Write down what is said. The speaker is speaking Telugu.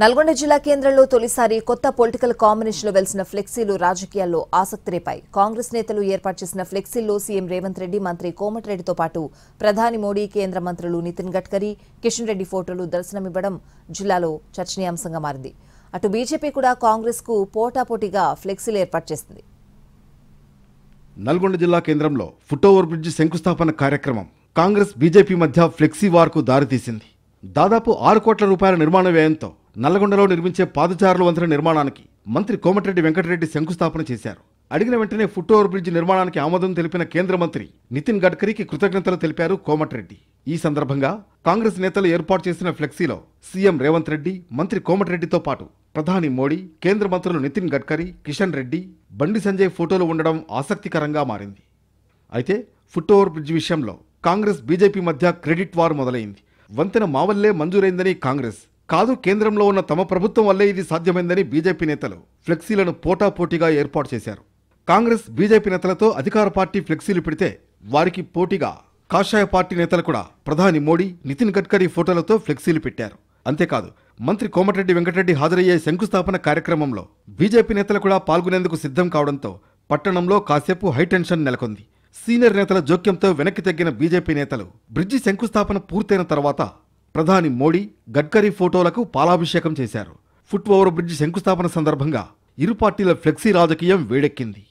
నల్గొండ జిల్లా కేంద్రంలో తొలిసారి కొత్త పొలిటికల్ కాంబినేషన్లో వెలిసిన ఫ్లెక్సీలు రాజకీయాల్లో ఆసక్తి రేపాయి. కాంగ్రెస్ నేతలు ఏర్పాటు చేసిన ఫ్లెక్సీల్లో సీఎం రేవంత్ రెడ్డి, మంత్రి కోమటిరెడ్డితో పాటు ప్రధాని మోడీ, కేంద్ర మంత్రులు నితిన్ గడ్కరీ, కిషన్ రెడ్డి ఫోటోలు దర్శనమివ్వడం జిల్లాలో చర్చనీయాంశంగా మారింది. అటు బీజేపీ కూడా కాంగ్రెస్ కు పోటాపోటీగా ఫ్లెక్సీలు ఏర్పాటు చేసింది. నల్గొండ జిల్లా కేంద్రంలో ఫుట్ఓవర్ బ్రిడ్జి శంకుస్థాపన కార్యక్రమం కాంగ్రెస్ బీజేపీ మధ్య ఫ్లెక్సీ వార్కు దారితీసింది. దాదాపు 6 కోట్ల రూపాయల నిర్మాణ వ్యయంతో నల్లగొండలో నిర్మించే పాదచారుల వంతెన నిర్మాణానికి మంత్రి కోమటిరెడ్డి వెంకటరెడ్డి శంకుస్థాపన చేశారు. అడిగిన వెంటనే ఫుట్ఓవర్ బ్రిడ్జి నిర్మాణానికి ఆమోదం తెలిపిన కేంద్ర మంత్రి నితిన్ గడ్కరీకి కృతజ్ఞతలు తెలిపారు కోమటిరెడ్డి. ఈ సందర్భంగా కాంగ్రెస్ నేతలు ఏర్పాటు చేసిన ఫ్లెక్సీలో సీఎం రేవంత్ రెడ్డి, మంత్రి కోమటిరెడ్డితో పాటు ప్రధాని మోడీ, కేంద్ర మంత్రులు నితిన్ గడ్కరీ, కిషన్ రెడ్డి, బండి సంజయ్ ఫోటోలు ఉండడం ఆసక్తికరంగా మారింది. అయితే ఫుట్ఓవర్ బ్రిడ్జి విషయంలో కాంగ్రెస్ బీజేపీ మధ్య క్రెడిట్ వార్ మొదలైంది. వంతెన మా వల్లే మంజూరైందని కాంగ్రెస్, కాదు కేంద్రంలో ఉన్న తమ ప్రభుత్వం వల్లే ఇది సాధ్యమైందని బీజేపీ నేతలు ఫ్లెక్సీలను పోటాపోటీగా ఏర్పాటు చేశారు. కాంగ్రెస్ బీజేపీ నేతలతో అధికార పార్టీ ఫ్లెక్సీలు పెడితే వారికి పోటీగా కాషాయ పార్టీ నేతలు కూడా ప్రధాని మోడీ, నితిన్ గడ్కరీ ఫోటోలతో ఫ్లెక్సీలు పెట్టారు. అంతేకాదు మంత్రి కోమటిరెడ్డి వెంకటరెడ్డి హాజరయ్యే శంకుస్థాపన కార్యక్రమంలో బీజేపీ నేతలు కూడా పాల్గొనేందుకు సిద్ధం కావడంతో పట్టణంలో కాసేపు హైటెన్షన్ నెలకొంది. సీనియర్ నేతల జోక్యంతో వెనక్కి తగ్గిన బీజేపీ నేతలు బ్రిడ్జి శంకుస్థాపన పూర్తయిన తర్వాత ప్రధాని మోడీ, గడ్కరీ ఫోటోలకు పాలాభిషేకం చేశారు. ఫుట్ ఓవర్ బ్రిడ్జి శంకుస్థాపన సందర్భంగా ఇరు పార్టీల ఫ్లెక్సీ రాజకీయం వేడెక్కింది.